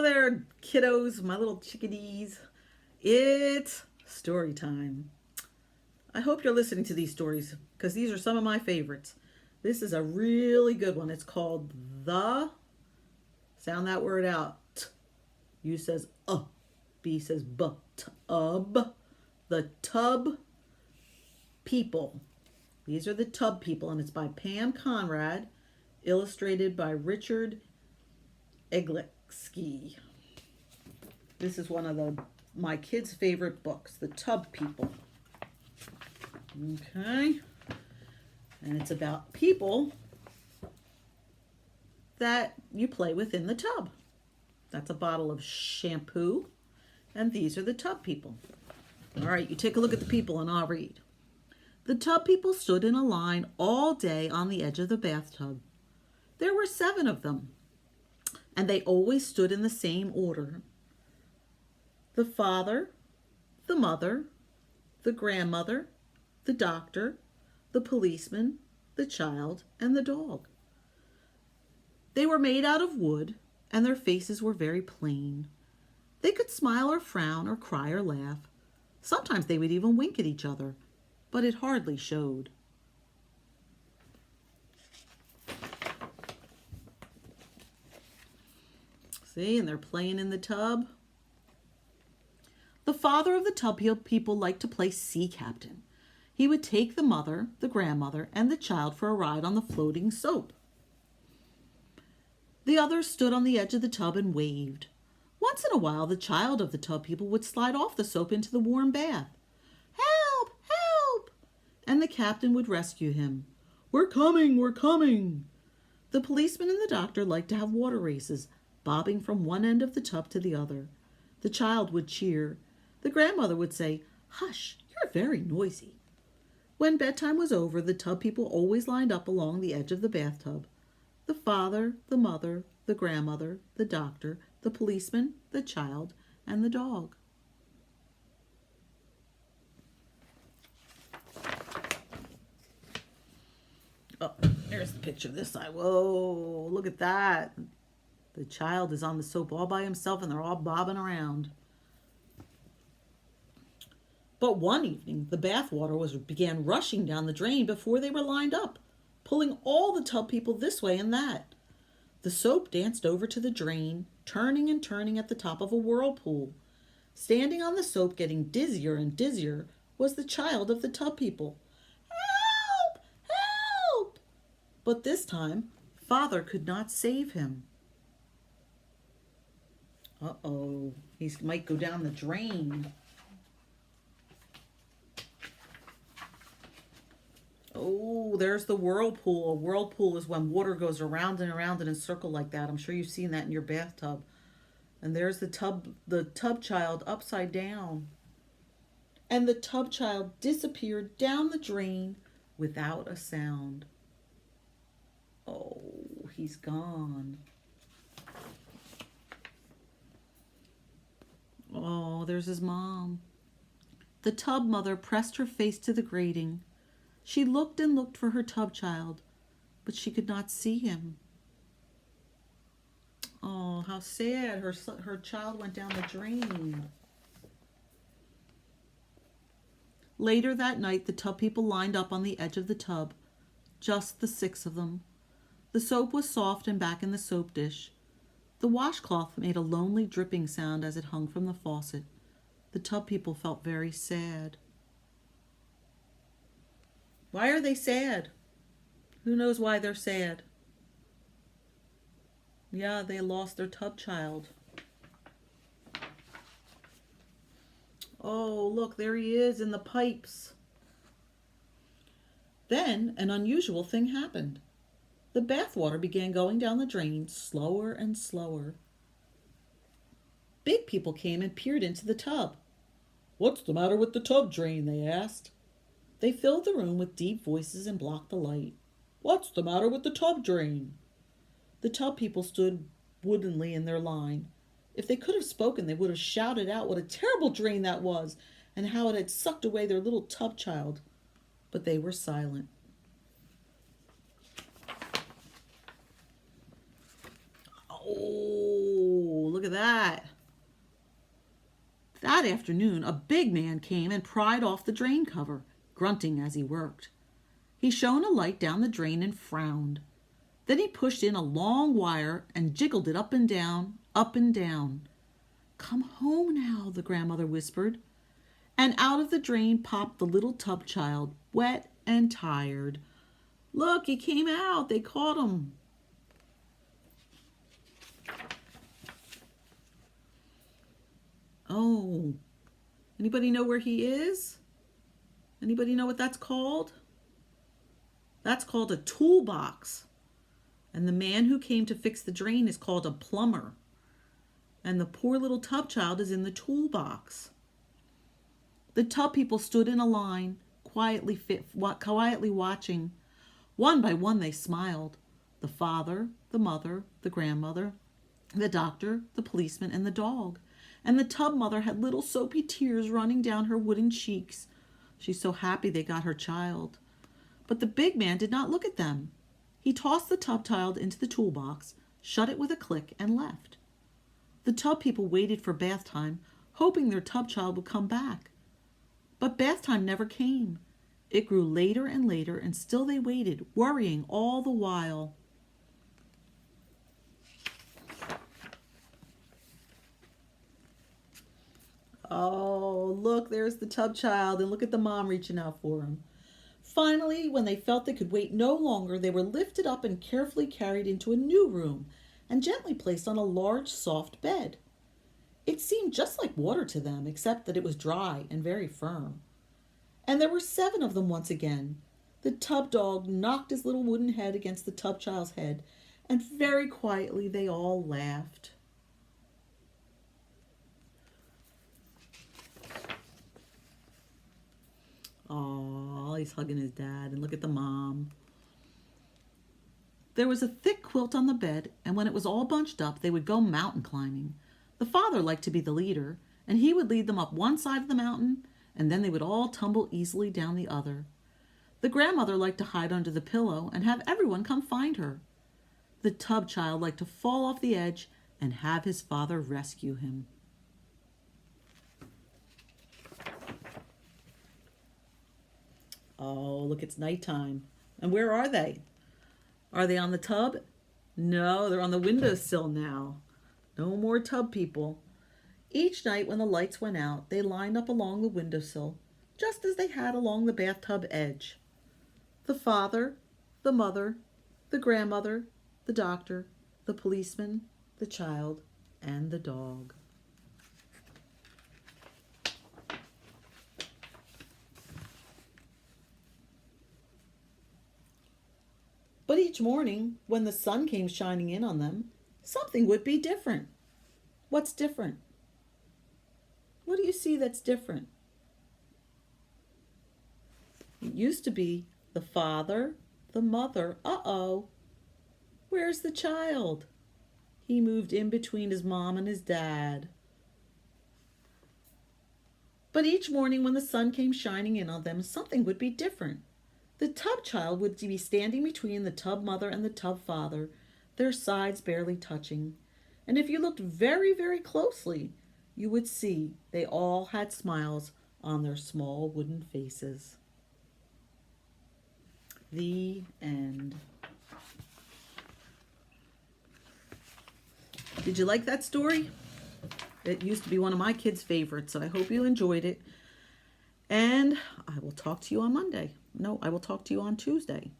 Hello there, kiddos, my little chickadees. It's story time. I hope you're listening to these stories because these are some of my favorites. This is a really good one. It's called The, sound that word out. U says B says B. Tub. The Tub People. These are the Tub People, and it's by Pam Conrad, illustrated by Richard Egletsky. This is one of my kids' favorite books, The Tub People. Okay. And it's about people that you play with in the tub. That's a bottle of shampoo, and these are the tub people. All right, you take a look at the people and I'll read. The tub people stood in a line all day on the edge of the bathtub. There were 7 of them, and they always stood in the same order. The father, the mother, the grandmother, the doctor, the policeman, the child, and the dog. They were made out of wood, and their faces were very plain. They could smile or frown or cry or laugh. Sometimes they would even wink at each other, but it hardly showed. See, and they're playing in the tub. The father of the tub people liked to play sea captain. He would take the mother, the grandmother, and the child for a ride on the floating soap. The others stood on the edge of the tub and waved. Once in a while, the child of the tub people would slide off the soap into the warm bath. Help! Help! And the captain would rescue him. We're coming! We're coming! The policeman and the doctor liked to have water races, bobbing from one end of the tub to the other. The child would cheer. The grandmother would say, Hush, you're very noisy. When bedtime was over, the tub people always lined up along the edge of the bathtub. The father, the mother, the grandmother, the doctor, the policeman, the child, and the dog. Oh, there's the picture this side. Whoa, look at that. The child is on the soap all by himself and they're all bobbing around. But one evening, the bath water began rushing down the drain before they were lined up, pulling all the tub people this way and that. The soap danced over to the drain, turning and turning at the top of a whirlpool. Standing on the soap, getting dizzier and dizzier, was the child of the tub people. Help! Help! But this time, Father could not save him. Uh-oh, he might go down the drain. Oh, there's the whirlpool. A whirlpool is when water goes around and around in a circle like that. I'm sure you've seen that in your bathtub. And there's the tub child upside down. And the tub child disappeared down the drain without a sound. Oh, he's gone. Oh, there's his mom. The tub mother pressed her face to the grating. She looked and looked for her tub child, but she could not see him. Oh, how sad. Her child went down the drain. Later that night, the tub people lined up on the edge of the tub, just the 6 of them. The soap was soft and back in the soap dish. The washcloth made a lonely dripping sound as it hung from the faucet. The tub people felt very sad. Why are they sad? Who knows why they're sad? Yeah, they lost their tub child. Oh, look, there he is in the pipes. Then an unusual thing happened. The bathwater began going down the drain slower and slower. Big people came and peered into the tub. What's the matter with the tub drain? They asked. They filled the room with deep voices and blocked the light. What's the matter with the tub drain? The tub people stood woodenly in their line. If they could have spoken, they would have shouted out what a terrible drain that was and how it had sucked away their little tub child. But they were silent. Oh, look at that. That afternoon, a big man came and pried off the drain cover, grunting as he worked. He shone a light down the drain and frowned. Then he pushed in a long wire and jiggled it up and down, up and down. "Come home now," the grandmother whispered. And out of the drain popped the little tub child, wet and tired. "Look, he came out. They caught him." Oh, anybody know where he is? Anybody know what that's called? That's called a toolbox. And the man who came to fix the drain is called a plumber. And the poor little tub child is in the toolbox. The tub people stood in a line, quietly watching. One by one they smiled. The father, the mother, the grandmother, the doctor, the policeman, and the dog. And the tub mother had little soapy tears running down her wooden cheeks. She's so happy they got her child. But the big man did not look at them. He tossed the tub child into the toolbox, shut it with a click, and left. The tub people waited for bath time, hoping their tub child would come back. But bath time never came. It grew later and later, and still they waited, worrying all the while. Oh, look, there's the tub child, and look at the mom reaching out for him. Finally, when they felt they could wait no longer, they were lifted up and carefully carried into a new room and gently placed on a large, soft bed. It seemed just like water to them, except that it was dry and very firm. And there were 7 of them once again. The tub dog knocked his little wooden head against the tub child's head, and very quietly they all laughed. Oh, he's hugging his dad, and look at the mom. There was a thick quilt on the bed, and when it was all bunched up, they would go mountain climbing. The father liked to be the leader, and he would lead them up one side of the mountain, and then they would all tumble easily down the other. The grandmother liked to hide under the pillow and have everyone come find her. The tub child liked to fall off the edge and have his father rescue him. Oh, look, it's nighttime. And where are they? Are they on the tub? No, they're on the windowsill now. No more tub people. Each night when the lights went out, they lined up along the windowsill, just as they had along the bathtub edge. The father, the mother, the grandmother, the doctor, the policeman, the child, and the dog. But each morning, when the sun came shining in on them, something would be different. What's different? What do you see that's different? It used to be the father, the mother. Uh-oh, where's the child? He moved in between his mom and his dad. But each morning when the sun came shining in on them, something would be different. The tub child would be standing between the tub mother and the tub father, their sides barely touching. And if you looked very, very closely, you would see they all had smiles on their small wooden faces. The end. Did you like that story? It used to be one of my kids' favorites, so I hope you enjoyed it. And I will talk to you on Monday. No, I will talk to you on Tuesday.